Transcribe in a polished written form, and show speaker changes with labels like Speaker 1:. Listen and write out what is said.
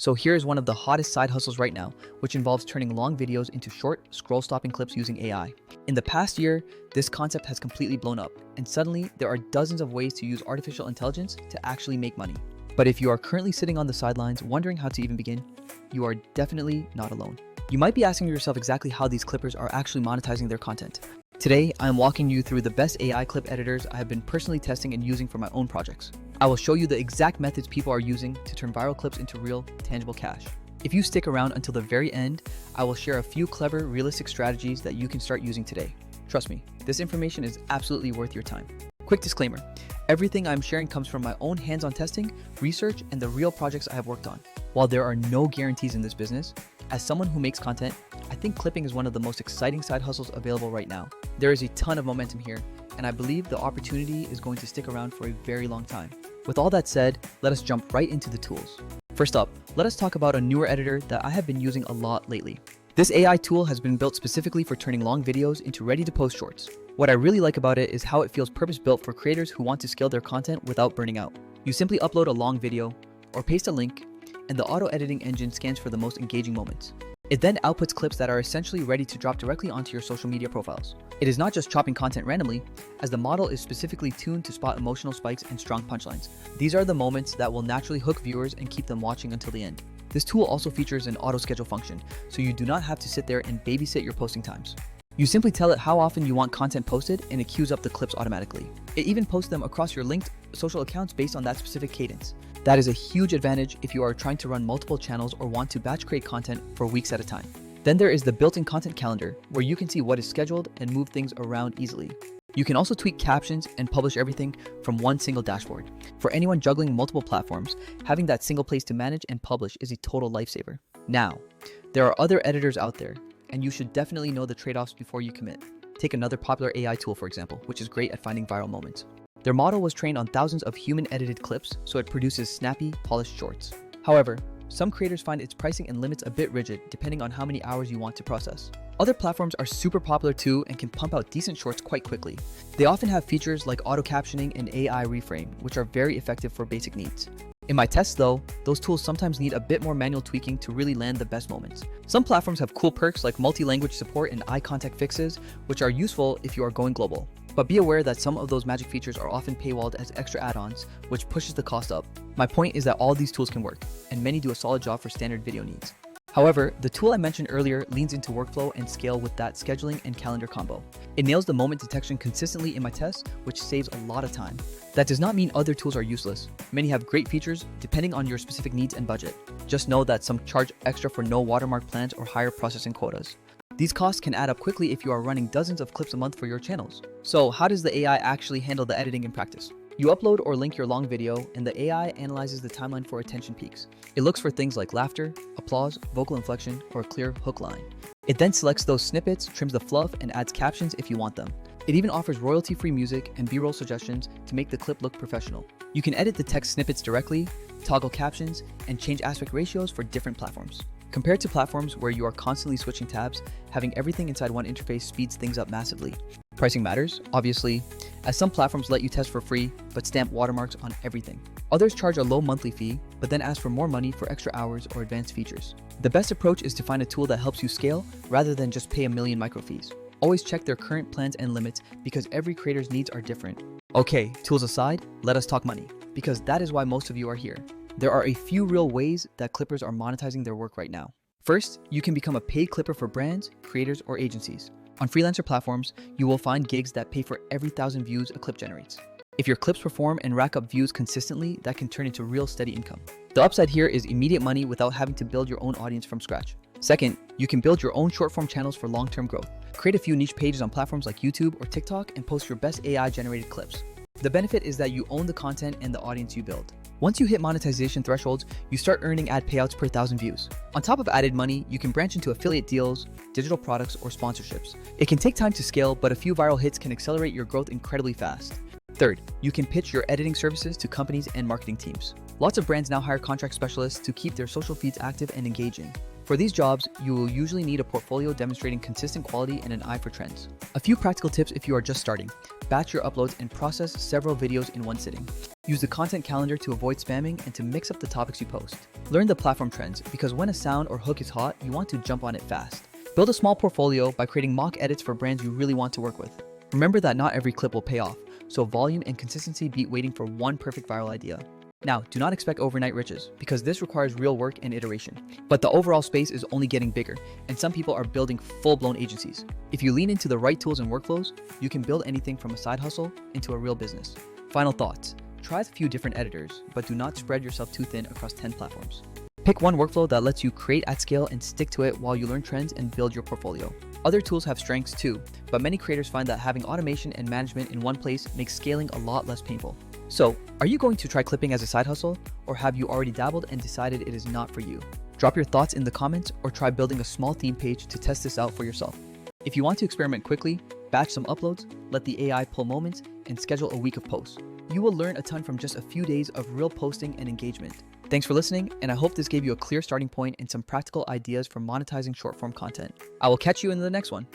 Speaker 1: So here's one of the hottest side hustles right now, which involves turning long videos into short, scroll-stopping clips using AI. In the past year, this concept has completely blown up, and suddenly there are dozens of ways to use artificial intelligence to actually make money. But if you are currently sitting on the sidelines wondering how to even begin, you are definitely not alone. You might be asking yourself exactly how these clippers are actually monetizing their content. Today, I'm walking you through the best AI clip editors I have been personally testing and using for my own projects. I will show you the exact methods people are using to turn viral clips into real, tangible cash. If you stick around until the very end, I will share a few clever, realistic strategies that you can start using today. Trust me, this information is absolutely worth your time. Quick disclaimer, everything I'm sharing comes from my own hands-on testing, research, and the real projects I have worked on. While there are no guarantees in this business, as someone who makes content, I think clipping is one of the most exciting side hustles available right now. There is a ton of momentum here, and I believe the opportunity is going to stick around for a very long time. With all that said, let us jump right into the tools. First up, let us talk about a newer editor that I have been using a lot lately. This AI tool has been built specifically for turning long videos into ready-to-post shorts. What I really like about it is how it feels purpose-built for creators who want to scale their content without burning out. You simply upload a long video, or paste a link, and the auto-editing engine scans for the most engaging moments. It then outputs clips that are essentially ready to drop directly onto your social media profiles. It is not just chopping content randomly, as the model is specifically tuned to spot emotional spikes and strong punchlines. These are the moments that will naturally hook viewers and keep them watching until the end. This tool also features an auto-schedule function, so you do not have to sit there and babysit your posting times. You simply tell it how often you want content posted and it queues up the clips automatically. It even posts them across your linked social accounts based on that specific cadence. That is a huge advantage if you are trying to run multiple channels or want to batch create content for weeks at a time. Then there is the built-in content calendar, where you can see what is scheduled and move things around easily. You can also tweak captions and publish everything from one single dashboard. For anyone juggling multiple platforms, having that single place to manage and publish is a total lifesaver. Now, there are other editors out there, and you should definitely know the trade-offs before you commit. Take another popular AI tool, for example, which is great at finding viral moments. Their model was trained on thousands of human-edited clips, so it produces snappy, polished shorts. However, some creators find its pricing and limits a bit rigid depending on how many hours you want to process. Other platforms are super popular too and can pump out decent shorts quite quickly. They often have features like auto-captioning and AI reframe, which are very effective for basic needs. In my tests though, those tools sometimes need a bit more manual tweaking to really land the best moments. Some platforms have cool perks like multi-language support and eye contact fixes, which are useful if you are going global. But be aware that some of those magic features are often paywalled as extra add-ons, which pushes the cost up. My point is that all these tools can work, and many do a solid job for standard video needs. However, the tool I mentioned earlier leans into workflow and scale with that scheduling and calendar combo. It nails the moment detection consistently in my tests, which saves a lot of time. That does not mean other tools are useless. Many have great features depending on your specific needs and budget. Just know that some charge extra for no watermark plans or higher processing quotas. These costs can add up quickly if you are running dozens of clips a month for your channels. So how does the AI actually handle the editing in practice? You upload or link your long video, and the AI analyzes the timeline for attention peaks. It looks for things like laughter, applause, vocal inflection, or a clear hook line. It then selects those snippets, trims the fluff, and adds captions if you want them. It even offers royalty-free music and B-roll suggestions to make the clip look professional. You can edit the text snippets directly, toggle captions, and change aspect ratios for different platforms. Compared to platforms where you are constantly switching tabs, having everything inside one interface speeds things up massively. Pricing matters, obviously, as some platforms let you test for free, but stamp watermarks on everything. Others charge a low monthly fee, but then ask for more money for extra hours or advanced features. The best approach is to find a tool that helps you scale rather than just pay a million micro fees. Always check their current plans and limits because every creator's needs are different. Okay, tools aside, let us talk money, because that is why most of you are here. There are a few real ways that clippers are monetizing their work right now. First, you can become a paid clipper for brands, creators, or agencies. On freelancer platforms, you will find gigs that pay for every 1,000 views a clip generates. If your clips perform and rack up views consistently, that can turn into real steady income. The upside here is immediate money without having to build your own audience from scratch. Second, you can build your own short-form channels for long-term growth. Create a few niche pages on platforms like YouTube or TikTok and post your best AI-generated clips. The benefit is that you own the content and the audience you build. Once you hit monetization thresholds, you start earning ad payouts per 1,000 views. On top of added money, you can branch into affiliate deals, digital products, or sponsorships. It can take time to scale, but a few viral hits can accelerate your growth incredibly fast. Third, you can pitch your editing services to companies and marketing teams. Lots of brands now hire contract specialists to keep their social feeds active and engaging. For these jobs, you will usually need a portfolio demonstrating consistent quality and an eye for trends. A few practical tips if you are just starting. Batch your uploads and process several videos in one sitting. Use the content calendar to avoid spamming and to mix up the topics you post. Learn the platform trends, because when a sound or hook is hot, you want to jump on it fast. Build a small portfolio by creating mock edits for brands you really want to work with. Remember that not every clip will pay off, so volume and consistency beat waiting for one perfect viral idea. Now, do not expect overnight riches, because this requires real work and iteration. But the overall space is only getting bigger, and some people are building full-blown agencies. If you lean into the right tools and workflows, you can build anything from a side hustle into a real business. Final thoughts. Try a few different editors, but do not spread yourself too thin across 10 platforms. Pick one workflow that lets you create at scale and stick to it while you learn trends and build your portfolio. Other tools have strengths too, but many creators find that having automation and management in one place makes scaling a lot less painful. So, are you going to try clipping as a side hustle, or have you already dabbled and decided it is not for you? Drop your thoughts in the comments or try building a small theme page to test this out for yourself. If you want to experiment quickly, batch some uploads, let the AI pull moments, and schedule a week of posts. You will learn a ton from just a few days of real posting and engagement. Thanks for listening, and I hope this gave you a clear starting point and some practical ideas for monetizing short-form content. I will catch you in the next one.